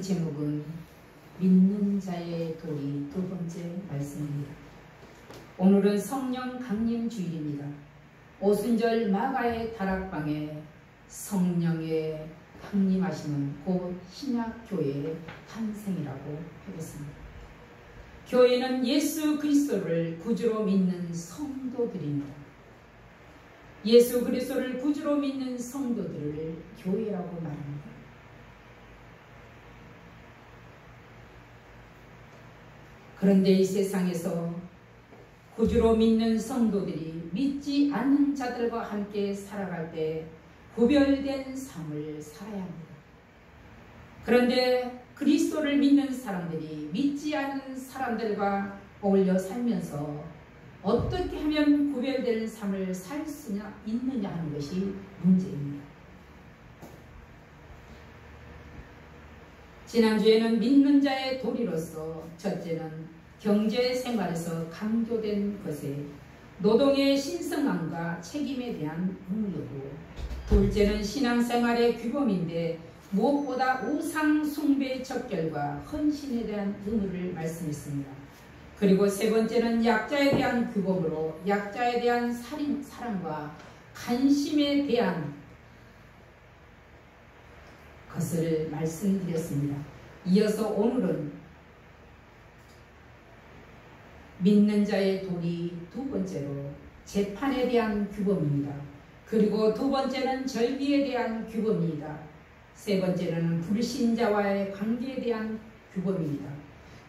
제목은 믿는 자의 도리 두 번째 말씀입니다. 오늘은 성령 강림 주일입니다. 오순절 마가의 다락방에 성령의 강림하심은 곧 신약교회의 탄생이라고 하겠습니다. 교회는 예수 그리스도를 구주로 믿는 성도들입니다. 예수 그리스도를 구주로 믿는 성도들을 교회라고 말합니다. 그런데 이 세상에서 구주로 믿는 성도들이 믿지 않는 자들과 함께 살아갈 때 구별된 삶을 살아야 합니다. 그런데 그리스도를 믿는 사람들이 믿지 않는 사람들과 어울려 살면서 어떻게 하면 구별되는 삶을 살 수 있느냐 하는 것이 문제입니다. 지난주에는 믿는 자의 도리로서 첫째는 경제 생활에서 강조된 것에 노동의 신성함과 책임에 대한 의무이고, 둘째는 신앙생활의 규범인데 무엇보다 우상 숭배의 척결과 헌신에 대한 의무를 말씀했습니다. 그리고 세 번째는 약자에 대한 규범으로 약자에 대한 사랑과 관심에 대한 것을 말씀드렸습니다. 이어서 오늘은 믿는 자의 도리 두 번째로 재판에 대한 규범입니다. 그리고 두 번째는 절기에 대한 규범입니다. 세 번째는 불신자와의 관계에 대한 규범입니다.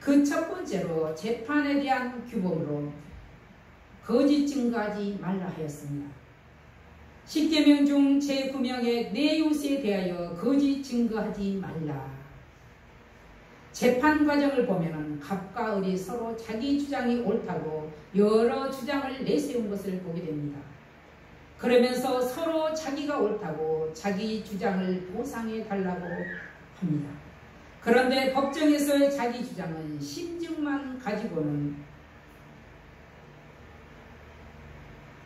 그 첫 번째로 재판에 대한 규범으로 거짓 증거하지 말라 하였습니다. 10계명 중 제9명의 내 이웃에 대하여 거짓 증거하지 말라. 재판 과정을 보면 갑과 을이 서로 자기 주장이 옳다고 여러 주장을 내세운 것을 보게 됩니다. 그러면서 서로 자기가 옳다고 자기 주장을 보상해 달라고 합니다. 그런데 법정에서의 자기 주장은 심증만 가지고는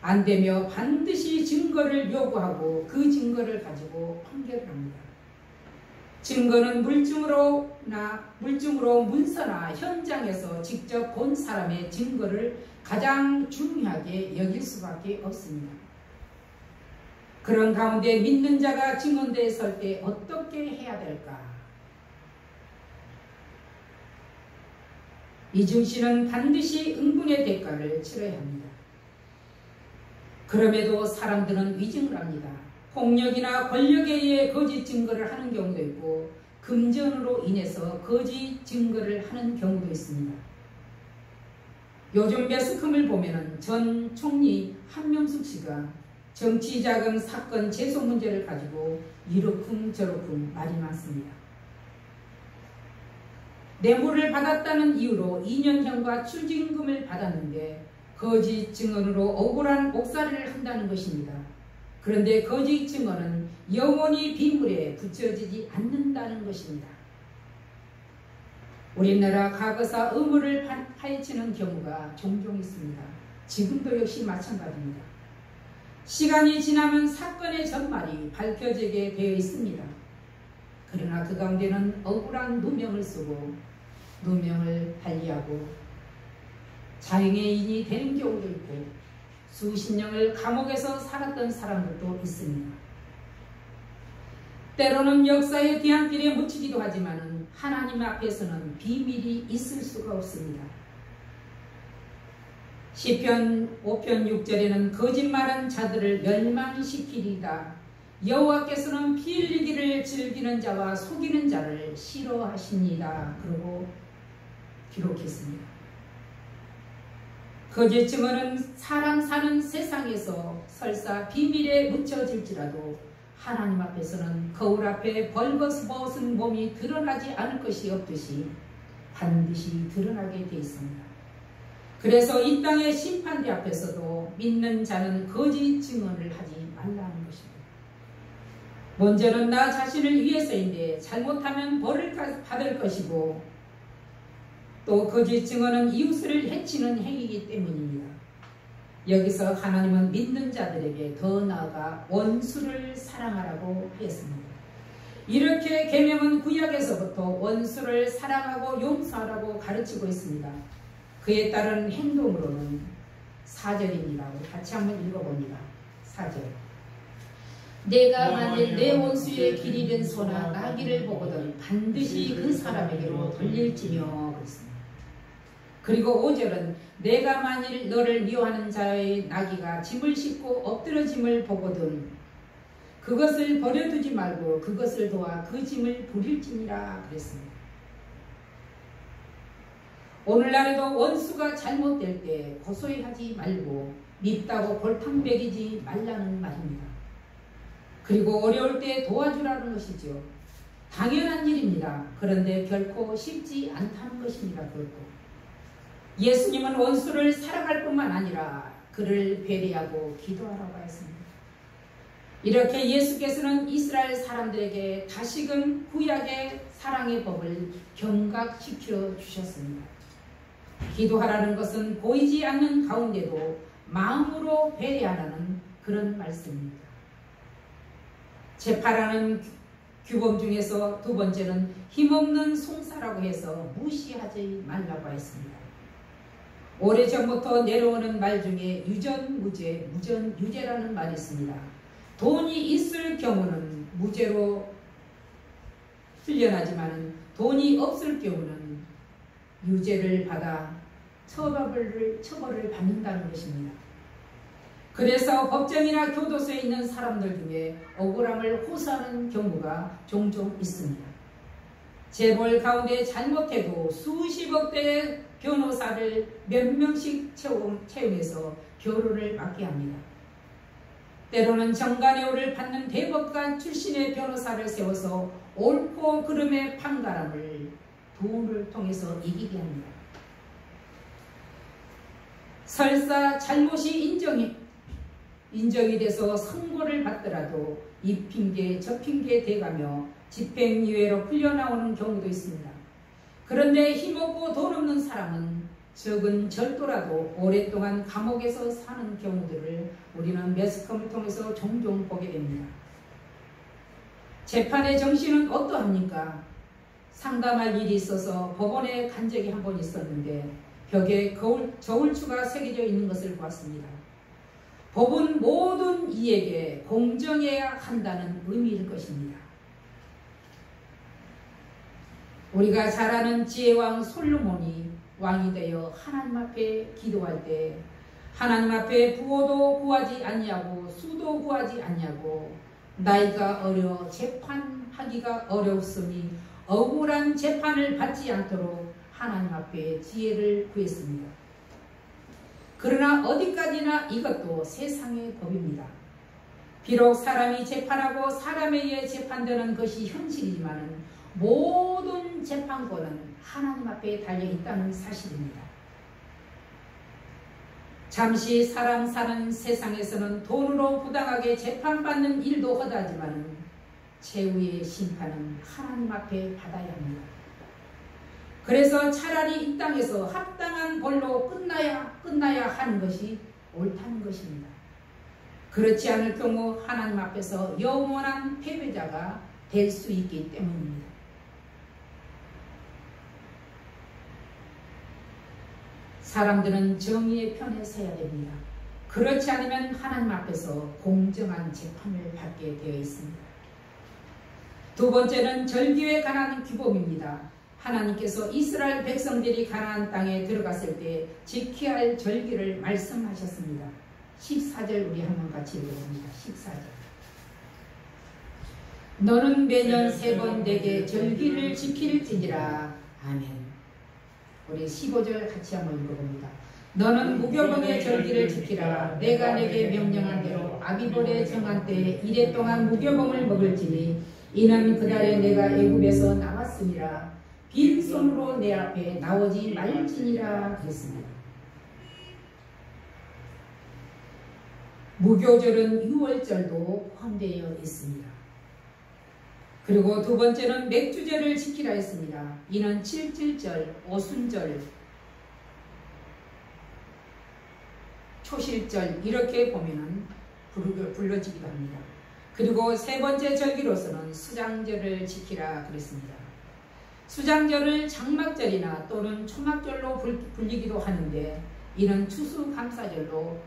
안 되며 반드시 증거를 요구하고 그 증거를 가지고 판결을 합니다. 증거는 물증으로 문서나 현장에서 직접 본 사람의 증거를 가장 중요하게 여길 수밖에 없습니다. 그런 가운데 믿는 자가 증언대에 설 때 어떻게 해야 될까? 이중신은 반드시 응분의 대가를 치러야 합니다. 그럼에도 사람들은 위증을 합니다. 폭력이나 권력에 의해 거짓 증거를 하는 경우도 있고 금전으로 인해서 거짓 증거를 하는 경우도 있습니다. 요즘 매스컴을 보면 전 총리 한명숙 씨가 정치자금 사건 제소 문제를 가지고 이러쿵 저러쿵 말이 많습니다. 뇌물을 받았다는 이유로 2년형과 추징금을 받았는데 거짓 증언으로 억울한 옥살이를 한다는 것입니다. 그런데 거짓 증언은 영원히 빗물에 붙여지지 않는다는 것입니다. 우리나라 과거사 의무를 파헤치는 경우가 종종 있습니다. 지금도 역시 마찬가지입니다. 시간이 지나면 사건의 전말이 밝혀지게 되어 있습니다. 그러나 그 가운데는 억울한 누명을 쓰고 누명을 달리하고 장애인이 되는 경우도 있고 수십 년을 감옥에서 살았던 사람들도 있습니다. 때로는 역사의 뒤안길에 묻히기도 하지만 하나님 앞에서는 비밀이 있을 수가 없습니다. 시편 5편 6절에는 거짓말한 자들을 멸망시키리다. 여호와께서는 피 흘리기를 즐기는 자와 속이는 자를 싫어하십니다. 그러고 기록했습니다. 거짓 증언은 사람 사는 세상에서 설사 비밀에 묻혀질지라도 하나님 앞에서는 거울 앞에 벌거벗은 몸이 드러나지 않을 것이 없듯이 반드시 드러나게 되어 있습니다. 그래서 이 땅의 심판대 앞에서도 믿는 자는 거짓 증언을 하지 말라는 것입니다. 먼저는 나 자신을 위해서인데 잘못하면 벌을 받을 것이고 또 거짓 증언은 이웃을 해치는 행위이기 때문입니다. 여기서 하나님은 믿는 자들에게 더 나아가 원수를 사랑하라고 했습니다. 이렇게 계명은 구약에서부터 원수를 사랑하고 용서하라고 가르치고 있습니다. 그에 따른 행동으로는 4절입니다. 우리 같이 한번 읽어봅니다. 4절. 내가 만일 내 원수의 길이 된 소나 나귀를 보거든 반드시 그 사람에게로 돌릴지며 그랬습니다. 그리고 5절은 내가 만일 너를 미워하는 자의 나귀가 짐을 싣고 엎드러짐을 보거든 그것을 버려두지 말고 그것을 도와 그 짐을 부릴지니라 그랬습니다. 오늘날에도 원수가 잘못될 때 고소해하지 말고 밉다고 골탕 먹이지 말라는 말입니다. 그리고 어려울 때 도와주라는 것이죠. 당연한 일입니다. 그런데 결코 쉽지 않다는 것입니다. 그것도. 예수님은 원수를 사랑할 뿐만 아니라 그를 배려하고 기도하라고 했습니다. 이렇게 예수께서는 이스라엘 사람들에게 다시금 구약의 사랑의 법을 경각시켜 주셨습니다. 기도하라는 것은 보이지 않는 가운데도 마음으로 배려하라는 그런 말씀입니다. 재파라는 규범 중에서 두 번째는 힘없는 송사라고 해서 무시하지 말라고 했습니다. 오래전부터 내려오는 말 중에 유전무죄, 무전유죄라는 말이 있습니다. 돈이 있을 경우는 무죄로 풀려나지만 돈이 없을 경우는 유죄를 받아 처벌을 받는다는 것입니다. 그래서 법정이나 교도소에 있는 사람들 중에 억울함을 호소하는 경우가 종종 있습니다. 재벌 가운데 잘못해도 수십억 대의 변호사를 몇 명씩 채용해서 교류를 맡게 합니다. 때로는 정관예우를 받는 대법관 출신의 변호사를 세워서 옳고 그름의 판가람을 돈을 통해서 이기게 합니다. 설사 잘못이 인정이 돼서 선고를 받더라도 이 핑계 저 핑계 대가며 집행유예로 풀려나오는 경우도 있습니다. 그런데 힘없고 돈 없는 사람은 적은 절도라도 오랫동안 감옥에서 사는 경우들을 우리는 매스컴을 통해서 종종 보게 됩니다. 재판의 정신은 어떠합니까? 상담할 일이 있어서 법원에 간 적이 한 번 있었는데 벽에 저울추가 새겨져 있는 것을 보았습니다. 법은 모든 이에게 공정해야 한다는 의미일 것입니다. 우리가 잘 아는 지혜왕 솔로몬이 왕이 되어 하나님 앞에 기도할 때 하나님 앞에 부호도 구하지 않냐고 수도 구하지 않냐고 나이가 어려 재판하기가 어려웠으니 억울한 재판을 받지 않도록 하나님 앞에 지혜를 구했습니다. 그러나 어디까지나 이것도 세상의 법입니다. 비록 사람이 재판하고 사람에 의해 재판되는 것이 현실이지만 모든 재판권은 하나님 앞에 달려있다는 사실입니다. 잠시 사람 사는 세상에서는 돈으로 부당하게 재판받는 일도 허다하지만 최후의 심판은 하나님 앞에 받아야 합니다. 그래서 차라리 이 땅에서 합당한 벌로 끝나야 하는 것이 옳다는 것입니다. 그렇지 않을 경우 하나님 앞에서 영원한 패배자가 될 수 있기 때문입니다. 사람들은 정의의 편에 서야 됩니다. 그렇지 않으면 하나님 앞에서 공정한 재판을 받게 되어 있습니다. 두 번째는 절기에 관한 규범입니다. 하나님께서 이스라엘 백성들이 가나안 땅에 들어갔을 때 지켜야 할 절기를 말씀하셨습니다. 14절 우리 한번 같이 읽어봅니다. 14절. 너는 매년 3번 내게 절기를 지킬지니라. 아멘. 우리 15절 같이 한번 읽어봅니다. 너는 무교병의 절기를 지키라. 내가 내게 명령한 대로 아비볼에 정한 때에 이래 동안 무교병을 먹을지니 이는 그날에 내가 애굽에서 나왔으니라. 빈손으로 내 앞에 나오지 말지니라 그랬습니다. 무교절은 6월절도 포함되어 있습니다. 그리고 두 번째는 맥주절을 지키라 했습니다. 이는 칠칠절, 오순절, 초실절 이렇게 보면은 불러지기도 합니다. 그리고 세 번째 절기로서는 수장절을 지키라 그랬습니다. 수장절을 장막절이나 또는 초막절로 불리기도 하는데 이는 추수감사절로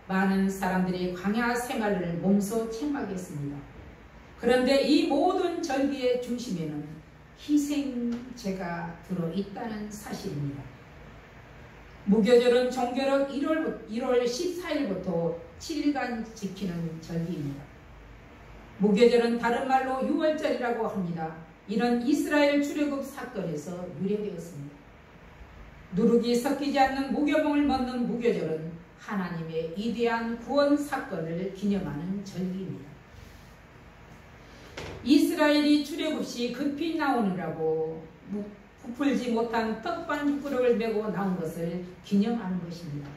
많은 사람들이 광야 생활을 몸소 체험하겠습니다. 그런데 이 모든 절기의 중심에는 희생제가 들어있다는 사실입니다. 무교절은 종교력 1월 14일부터 7일간 지키는 절기입니다. 무교절은 다른 말로 6월절이라고 합니다. 이는 이스라엘 출애굽 사건에서 유래되었습니다. 누룩이 섞이지 않는 무교봉을 먹는 무교절은 하나님의 위대한 구원 사건을 기념하는 절기입니다. 이스라엘이 출애굽 시 급히 나오느라고 부풀지 못한 떡반 6그릇을 메고 나온 것을 기념하는 것입니다.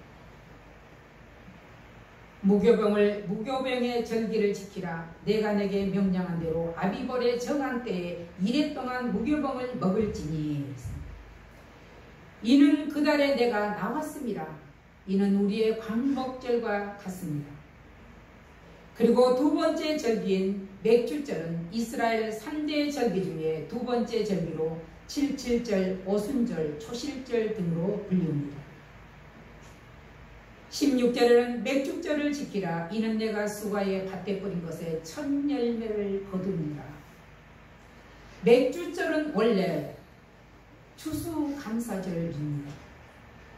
무교병의 절기를 지키라. 내가 내게 명령한 대로 아비벌의 정한 때에 이래 동안 무교병을 먹을지니. 이는 그달에 내가 나왔습니다. 이는 우리의 광복절과 같습니다. 그리고 두 번째 절기인 맥주절은 이스라엘 3대 절기 중에 두 번째 절기로 77절, 오순절, 초실절 등으로 불리웁니다. 16절에는 맥주절을 지키라. 이는 내가 수가의 밭에 뿌린 것에 첫 열매를 거둡니다. 맥주절은 원래 추수감사절입니다.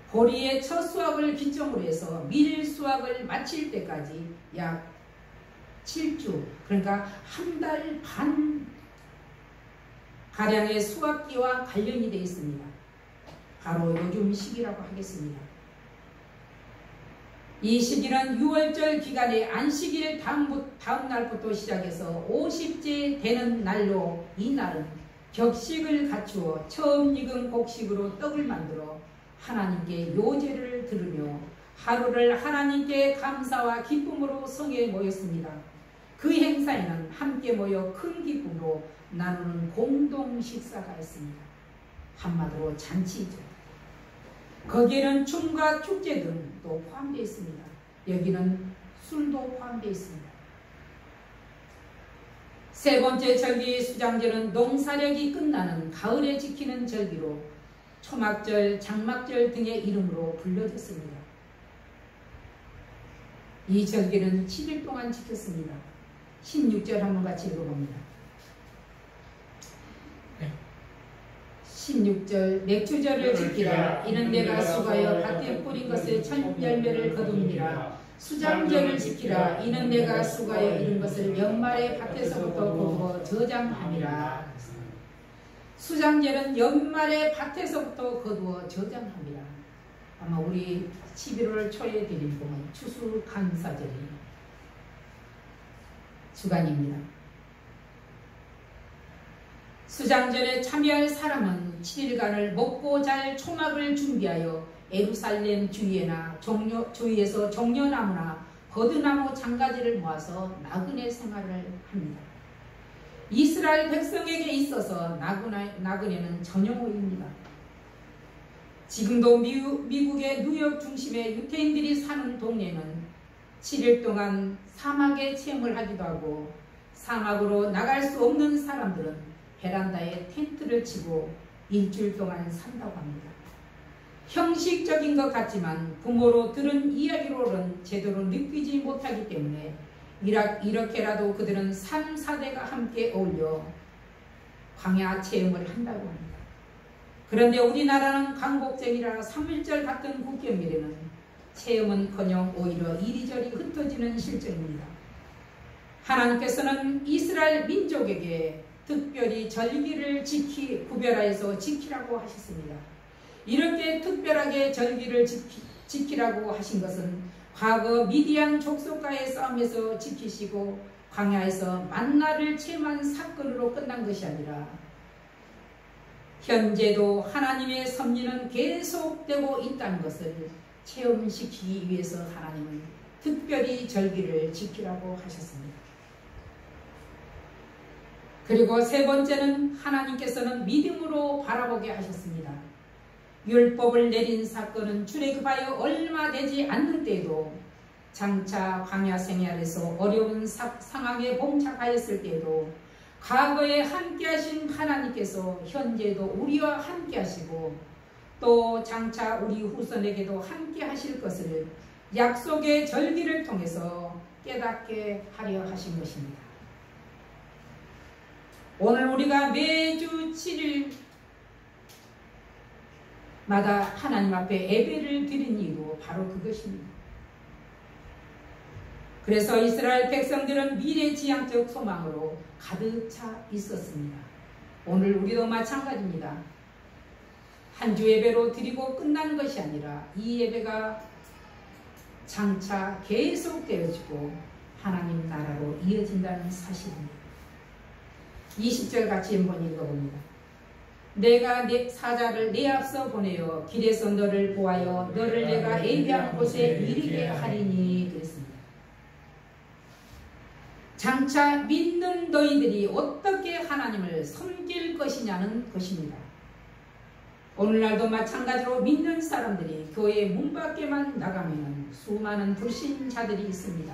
보리의 첫 수확을 기점으로 해서 밀 수확을 마칠 때까지 약 7주, 그러니까 한 달 반 가량의 수확기와 관련이 되어 있습니다. 바로 요즘 시기라고 하겠습니다. 이 시기는 6월절 기간의 안식일 다음 날부터 시작해서 50째 되는 날로 이 날은 격식을 갖추어 처음 익은 곡식으로 떡을 만들어 하나님께 요제를 들으며 하루를 하나님께 감사와 기쁨으로 성에 모였습니다. 그 행사에는 함께 모여 큰 기쁨으로 나누는 공동 식사가 있습니다. 한마디로 잔치죠. 거기에는 춤과 축제 등도 포함되어 있습니다. 여기는 술도 포함되어 있습니다. 세 번째 절기 수장절은 농사력이 끝나는 가을에 지키는 절기로 초막절, 장막절 등의 이름으로 불려졌습니다. 이 절기는 7일 동안 지켰습니다. 16절 한번 같이 읽어봅니다. 16절 맥주절을 지키라. 이는 내가 수가여 밭에 뿌린 것에 첫 열매를 거둡니다. 수장절을 지키라. 이는 내가 수가여 이른 것을 연말에 밭에서부터 거두어 저장함이라. 수장절은 연말에 밭에서부터 거두어 저장합니다. 아마 우리 11월 초에 드린 봄은 추수감사절이 주간입니다. 수장절에 참여할 사람은 7일간을 먹고 잘 초막을 준비하여 예루살렘 주위에서 종려나무나 버드나무 장가지를 모아서 나그네 생활을 합니다. 이스라엘 백성에게 있어서 나그네는 전용어입니다. 지금도 미국의 뉴욕 중심의 유태인들이 사는 동네는 7일 동안 사막의 체험을 하기도 하고 사막으로 나갈 수 없는 사람들은 베란다에 텐트를 치고 일주일 동안 산다고 합니다. 형식적인 것 같지만 부모로 들은 이야기로는 제대로 느끼지 못하기 때문에 이렇게라도 그들은 3, 4대가 함께 어울려 광야 체험을 한다고 합니다. 그런데 우리나라는 광복절이라 3.1절 같은 국경일에는 체험은커녕 오히려 이리저리 흩어지는 실정입니다. 하나님께서는 이스라엘 민족에게 특별히 절기를 구별하여서 지키라고 하셨습니다. 이렇게 특별하게 절기를 지키라고 하신 것은 과거 미디안 족속과의 싸움에서 지키시고 광야에서 만나를 체험한 사건으로 끝난 것이 아니라 현재도 하나님의 섭리는 계속되고 있다는 것을 체험시키기 위해서 하나님은 특별히 절기를 지키라고 하셨습니다. 그리고 세 번째는 하나님께서는 믿음으로 바라보게 하셨습니다. 율법을 내린 사건은 출애굽하여 얼마 되지 않는 때에도 장차 광야 생활에서 어려운 상황에 봉착하였을 때에도 과거에 함께하신 하나님께서 현재도 우리와 함께하시고 또 장차 우리 후손에게도 함께하실 것을 약속의 절기를 통해서 깨닫게 하려 하신 것입니다. 오늘 우리가 매주 7일마다 하나님 앞에 예배를 드린 이유 바로 그것입니다. 그래서 이스라엘 백성들은 미래지향적 소망으로 가득 차 있었습니다. 오늘 우리도 마찬가지입니다. 한 주 예배로 드리고 끝나는 것이 아니라 이 예배가 장차 계속되어지고 하나님 나라로 이어진다는 사실입니다. 20절 같이 한번 읽어봅니다. 내가 내 사자를 내 앞서 보내어 길에서 너를 보하여 너를 내가 예비한 곳에 이르게 하리니 그랬습니다. 장차 믿는 너희들이 어떻게 하나님을 섬길 것이냐는 것입니다. 오늘날도 마찬가지로 믿는 사람들이 교회 문 밖에만 나가면 수많은 불신자들이 있습니다.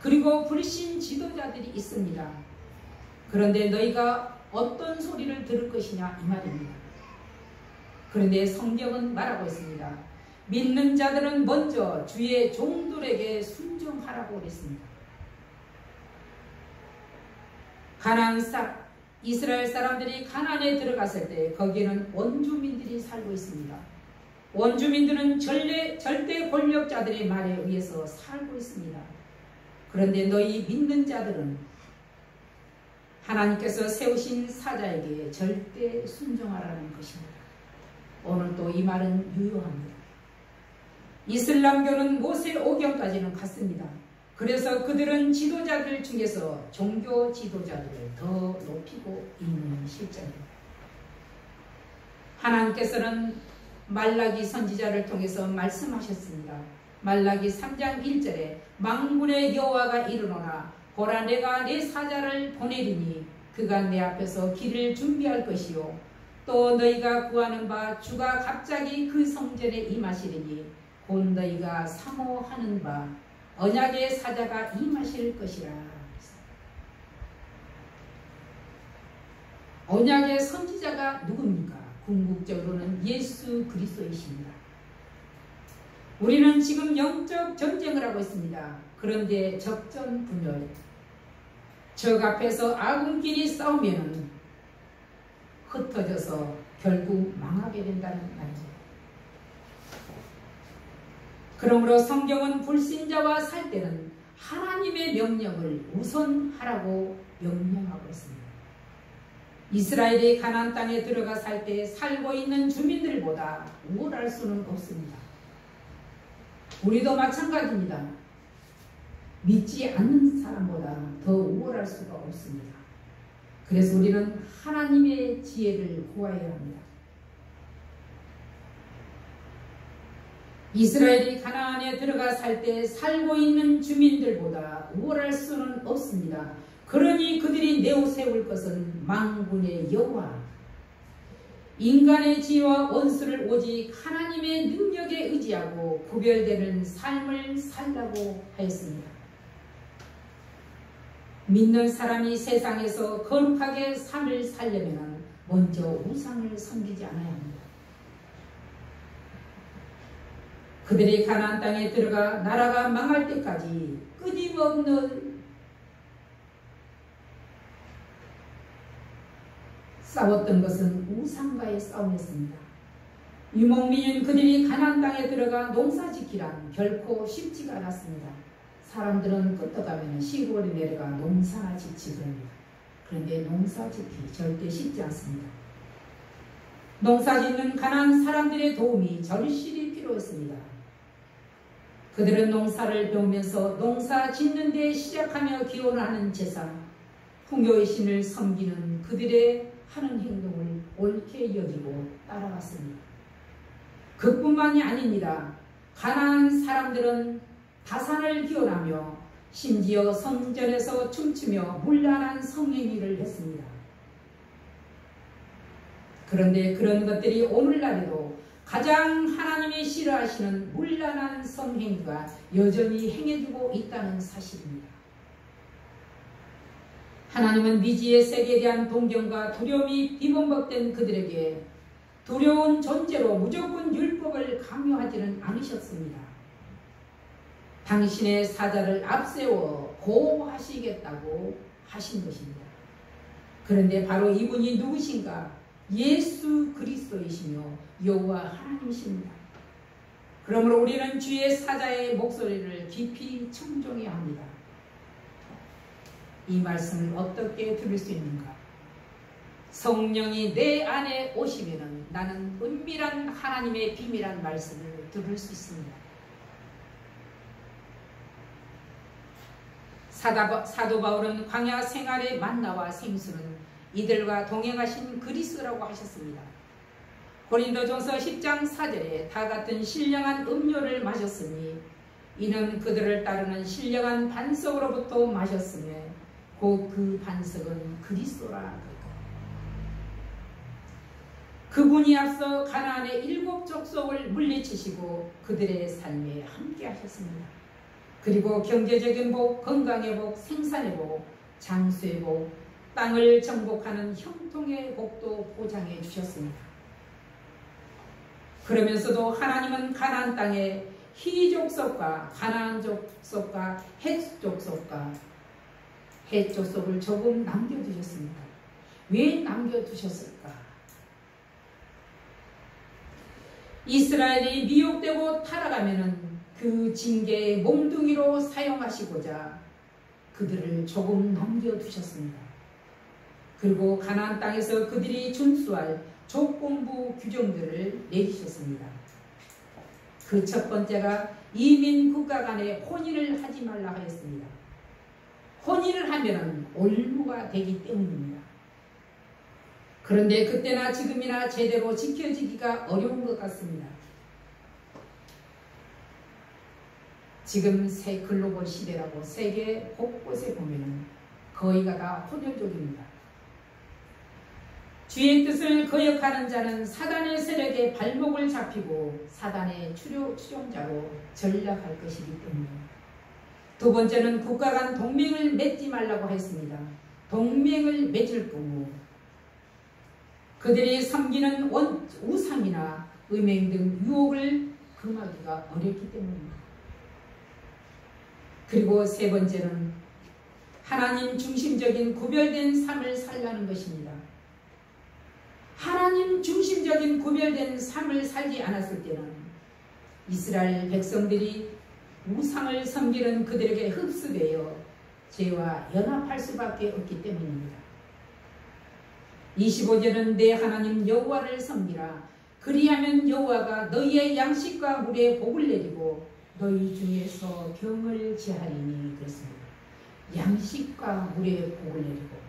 그리고 불신 지도자들이 있습니다. 그런데 너희가 어떤 소리를 들을 것이냐 이 말입니다. 그런데 성경은 말하고 있습니다. 믿는 자들은 먼저 주의 종들에게 순종하라고 그랬습니다. 이스라엘 사람들이 가나안에 들어갔을 때 거기에는 원주민들이 살고 있습니다. 원주민들은 절대 권력자들의 말에 의해서 살고 있습니다. 그런데 너희 믿는 자들은 하나님께서 세우신 사자에게 절대 순종하라는 것입니다. 오늘 또 이 말은 유효합니다. 이슬람교는 모세 오경까지는 갔습니다. 그래서 그들은 지도자들 중에서 종교 지도자들을 더 높이고 있는 실정입니다. 하나님께서는 말라기 선지자를 통해서 말씀하셨습니다. 말라기 3장 1절에 만군의 여호와가 이르노라 보라 내가 내 사자를 보내리니 그가 내 앞에서 길을 준비할 것이요 또 너희가 구하는 바 주가 갑자기 그 성전에 임하시리니 곧 너희가 사모하는 바 언약의 사자가 임하실 것이라. 언약의 선지자가 누굽니까? 궁극적으로는 예수 그리스도이십니다. 우리는 지금 영적 전쟁을 하고 있습니다. 그런데 적전 분열, 적 앞에서 아군끼리 싸우면 흩어져서 결국 망하게 된다는 말입니다. 그러므로 성경은 불신자와 살 때는 하나님의 명령을 우선하라고 명령하고 있습니다. 이스라엘이 가나안 땅에 들어가 살 때 살고 있는 주민들보다 우월할 수는 없습니다. 우리도 마찬가지입니다. 믿지 않는 사람보다 더 우월할 수가 없습니다. 그래서 우리는 하나님의 지혜를 구해야 합니다. 이스라엘이 가나안에 들어가 살 때 살고 있는 주민들보다 우월할 수는 없습니다. 그러니 그들이 내어세울 것은 만군의 여호와, 인간의 지혜와 원수를 오직 하나님의 능력에 의지하고 구별되는 삶을 살라고 하였습니다. 믿는 사람이 세상에서 거룩하게 삶을 살려면 먼저 우상을 섬기지 않아야 합니다. 그들이 가나안 땅에 들어가 나라가 망할 때까지 끊임없는 싸웠던 것은 우상과의 싸움이었습니다. 유목민인 그들이 가나안 땅에 들어가 농사짓기란 결코 쉽지가 않았습니다. 사람들은 끄떡하면 시골에 내려가 농사 짓지 그럽니다. 그런데 농사짓기 절대 쉽지 않습니다. 농사짓는 가나안 사람들의 도움이 절실히 필요했습니다. 그들은 농사를 배우면서 농사 짓는 데 시작하며 기원을 하는 제사, 풍요의 신을 섬기는 그들의 하는 행동을 옳게 여기고 따라갔습니다. 그뿐만이 아닙니다. 가나안 사람들은 다산을 기원하며 심지어 성전에서 춤추며 문란한 성행위를 했습니다. 그런데 그런 것들이 오늘날에도 가장 하나님이 싫어하시는 문란한 성행위가 여전히 행해지고 있다는 사실입니다. 하나님은 미지의 세계에 대한 동경과 두려움이 비범벅된 그들에게 두려운 존재로 무조건 율법을 강요하지는 않으셨습니다. 당신의 사자를 앞세워 보호하시겠다고 하신 것입니다. 그런데 바로 이분이 누구신가? 예수 그리스도이시며 여호와 하나님이십니다. 그러므로 우리는 주의 사자의 목소리를 깊이 청종해야 합니다. 이 말씀을 어떻게 들을 수 있는가? 성령이 내 안에 오시면은 나는 은밀한 하나님의 비밀한 말씀을 들을 수 있습니다. 사도 바울은 광야 생활의 만나와 생수는 이들과 동행하신 그리스도라고 하셨습니다. 고린도전서 10장 4절에 다 같은 신령한 음료를 마셨으니 이는 그들을 따르는 신령한 반석으로부터 마셨으며 곧 그 반석은 그리스도라. 그분이 앞서 가나안의 7 족속을 물리치시고 그들의 삶에 함께 하셨습니다. 그리고 경제적인 복, 건강의 복, 생산의 복, 장수의 복, 땅을 정복하는 형통의 복도 보장해 주셨습니다. 그러면서도 하나님은 가나안 땅에 히 족속과 가나안 족속과 헷 족속과 헷 족속을 조금 남겨두셨습니다. 왜 남겨두셨을까? 이스라엘이 미혹되고 타락하면은 그 징계의 몽둥이로 사용하시고자 그들을 조금 남겨두셨습니다. 그리고 가나안 땅에서 그들이 준수할 조건부 규정들을 내리셨습니다. 그 첫 번째가 이민 국가 간에 혼인을 하지 말라 하였습니다. 혼인을 하면 올무가 되기 때문입니다. 그런데 그때나 지금이나 제대로 지켜지기가 어려운 것 같습니다. 지금 새 글로벌 시대라고 세계 곳곳에 보면 거의가 다 혼혈족입니다. 주의 뜻을 거역하는 자는 사단의 세력에 발목을 잡히고 사단의 추종자로 전락할 것이기 때문입니다. 두 번째는 국가 간 동맹을 맺지 말라고 했습니다. 동맹을 맺을 경우 그들이 섬기는 우상이나 음행 등 유혹을 금하기가 어렵기 때문입니다. 그리고 세 번째는 하나님 중심적인 구별된 삶을 살라는 것입니다. 하나님 중심적인 구별된 삶을 살지 않았을 때는 이스라엘 백성들이 우상을 섬기는 그들에게 흡수되어 죄와 연합할 수밖에 없기 때문입니다. 25절은 내 하나님 여호와를 섬기라. 그리하면 여호와가 너희의 양식과 물에 복을 내리고 너희 중에서 경을 제하리니 그랬습니다. 양식과 물에 복을 내리고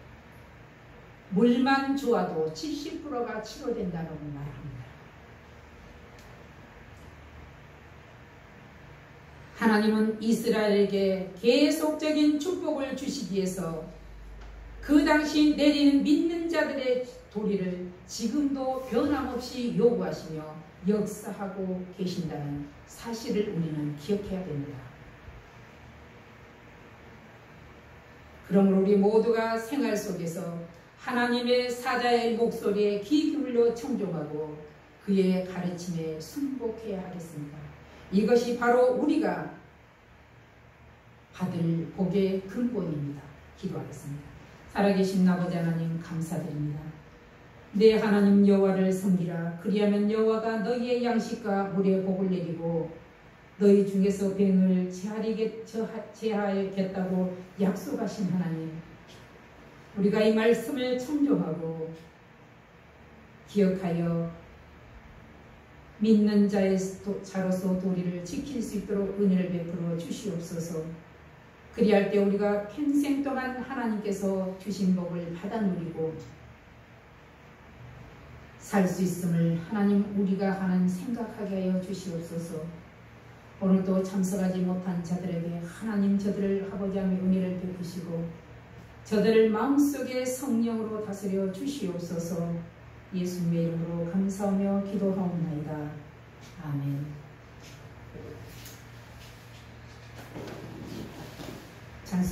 물만 주어도 70%가 치료된다고 말합니다. 하나님은 이스라엘에게 계속적인 축복을 주시기 위해서 그 당시 내리는 믿는 자들의 도리를 지금도 변함없이 요구하시며 역사하고 계신다는 사실을 우리는 기억해야 됩니다. 그러므로 우리 모두가 생활 속에서 하나님의 사자의 목소리에 귀 기울여 청종하고 그의 가르침에 순복해야 하겠습니다. 이것이 바로 우리가 받을 복의 근본입니다. 기도하겠습니다. 살아계신 아버지 하나님 감사드립니다. 내 하나님 여호와를 섬기라. 그리하면 여호와가 너희의 양식과 물에 복을 내리고 너희 중에서 병을 제하겠다고 약속하신 하나님, 우리가 이 말씀을 청종하고 기억하여 믿는 자로서 도리를 지킬 수 있도록 은혜를 베풀어 주시옵소서. 그리할 때 우리가 평생 동안 하나님께서 주신 복을 받아 누리고 살 수 있음을 하나님 우리가 하는 생각하게 하여 주시옵소서. 오늘도 참석하지 못한 자들에게 하나님 저들을 아버지 하나님의 은혜를 베푸시고 저들을 마음속에 성령으로 다스려 주시옵소서. 예수님의 이름으로 감사하며 기도하옵나이다. 아멘. 찬송